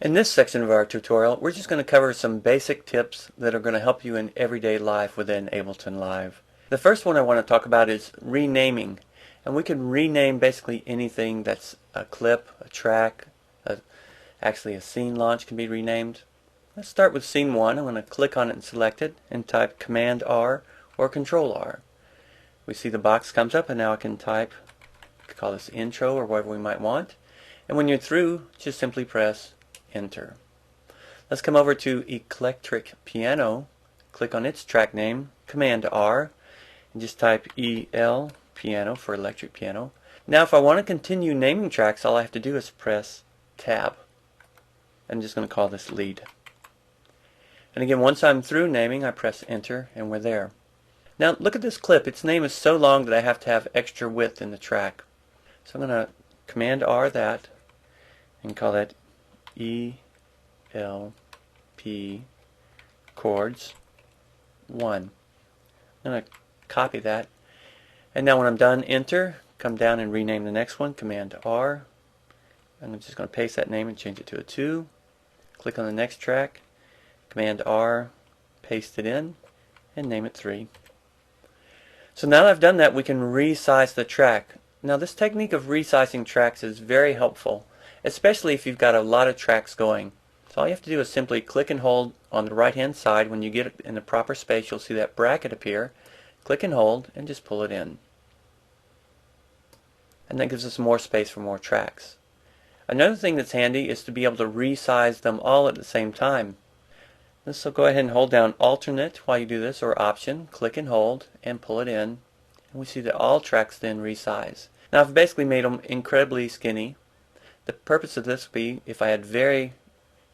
In this section of our tutorial, we're just going to cover some basic tips that are going to help you in everyday life within Ableton Live. The first one I want to talk about is renaming. And we can rename basically anything that's a clip, a track, actually a scene launch can be renamed. Let's start with scene 1. I'm going to click on it and select it and type Command R or Control R. We see the box comes up and now I can type, call this intro or whatever we might want. And when you're through, just simply press Enter. Let's come over to Electric Piano, click on its track name, Command R, and just type EL Piano for electric piano. Now if I want to continue naming tracks, all I have to do is press Tab. I'm just going to call this lead. And again, once I'm through naming, I press Enter and we're there. Now look at this clip. Its name is so long that I have to have extra width in the track. So I'm going to Command R that and call that ELP chords 1. I'm going to copy that, and now when I'm done, enter, come down and rename the next one, Command R. I'm just going to paste that name and change it to a 2. Click on the next track, Command R, paste it in, and name it 3. So now that I've done that, we can resize the track. Now this technique of resizing tracks is very helpful, especially if you've got a lot of tracks going. So all you have to do is simply click and hold on the right hand side. When you get it in the proper space, you'll see that bracket appear. Click and hold and just pull it in. And that gives us more space for more tracks. Another thing that's handy is to be able to resize them all at the same time. So go ahead and hold down Alternate while you do this, or Option, click and hold and pull it in. And we see that all tracks then resize. Now I've basically made them incredibly skinny. The purpose of this would be if I had very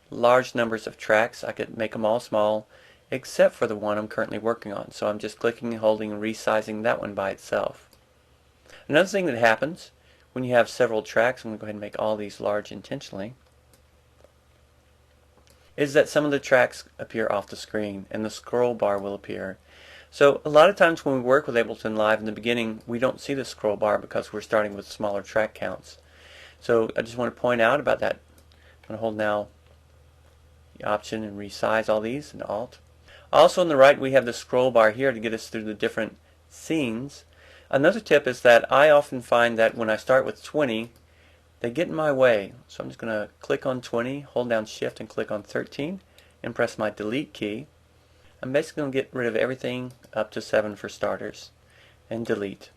large numbers of tracks, I could make them all small except for the one I'm currently working on. So I'm just clicking and holding and resizing that one by itself. Another thing that happens when you have several tracks, I'm going to go ahead and make all these large intentionally, is that some of the tracks appear off the screen and the scroll bar will appear. So a lot of times when we work with Ableton Live in the beginning, we don't see the scroll bar because we're starting with smaller track counts. So I just want to point out about that. I'm going to hold now the Option and resize all these, and Alt. Also on the right we have the scroll bar here to get us through the different scenes. Another tip is that I often find that when I start with 20, they get in my way. So I'm just going to click on 20, hold down Shift and click on 13 and press my Delete key. I'm basically going to get rid of everything up to 7 for starters and delete.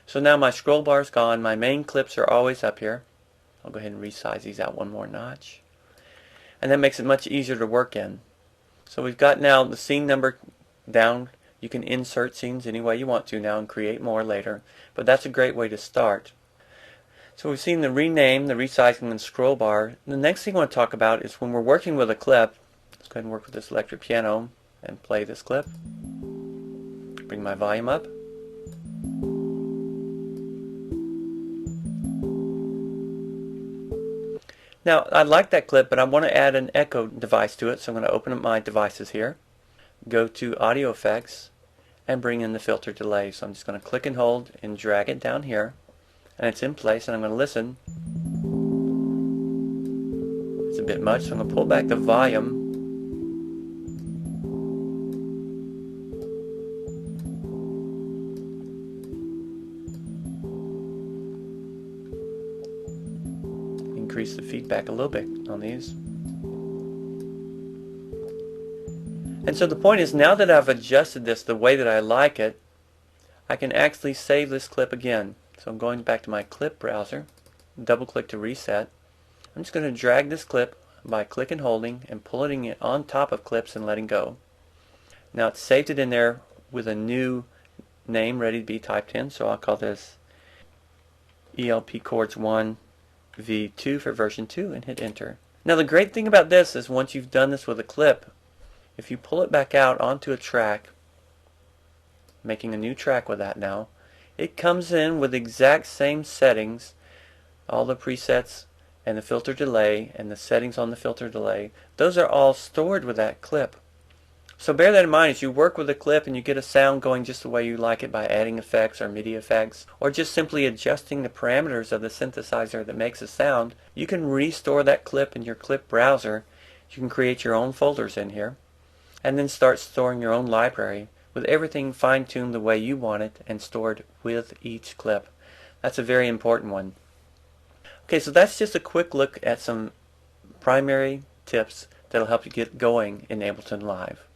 So now my scroll bar is gone. My main clips are always up here. I'll go ahead and resize these out one more notch. And that makes it much easier to work in. So we've got now the scene number down. You can insert scenes any way you want to now and create more later. But that's a great way to start. So we've seen the rename, the resizing, and scroll bar. The next thing I want to talk about is when we're working with a clip. Let's go ahead and work with this electric piano and play this clip. Bring my volume up. Now, I like that clip, but I want to add an echo device to it, so I'm going to open up my devices here, go to Audio Effects, and bring in the filter delay. So I'm just going to click and hold and drag it down here, and it's in place, and I'm going to listen. It's a bit much, so I'm going to pull back the volume. Increase the feedback a little bit on these. And so the point is, now that I've adjusted this the way that I like it, I can actually save this clip again. So I'm going back to my clip browser, double click to reset. I'm just going to drag this clip by click and holding and pulling it on top of clips and letting go. Now it's saved it in there with a new name ready to be typed in, so I'll call this ELP chords 1 V2 for version 2 and hit enter. Now the great thing about this is once you've done this with a clip, if you pull it back out onto a track, making a new track with that now, it comes in with the exact same settings, all the presets and the filter delay and the settings on the filter delay. Those are all stored with that clip. So bear that in mind as you work with a clip and you get a sound going just the way you like it by adding effects or MIDI effects, or just simply adjusting the parameters of the synthesizer that makes a sound. You can restore that clip in your clip browser. You can create your own folders in here, and then start storing your own library with everything fine-tuned the way you want it and stored with each clip. That's a very important one. Okay, so that's just a quick look at some primary tips that'll help you get going in Ableton Live.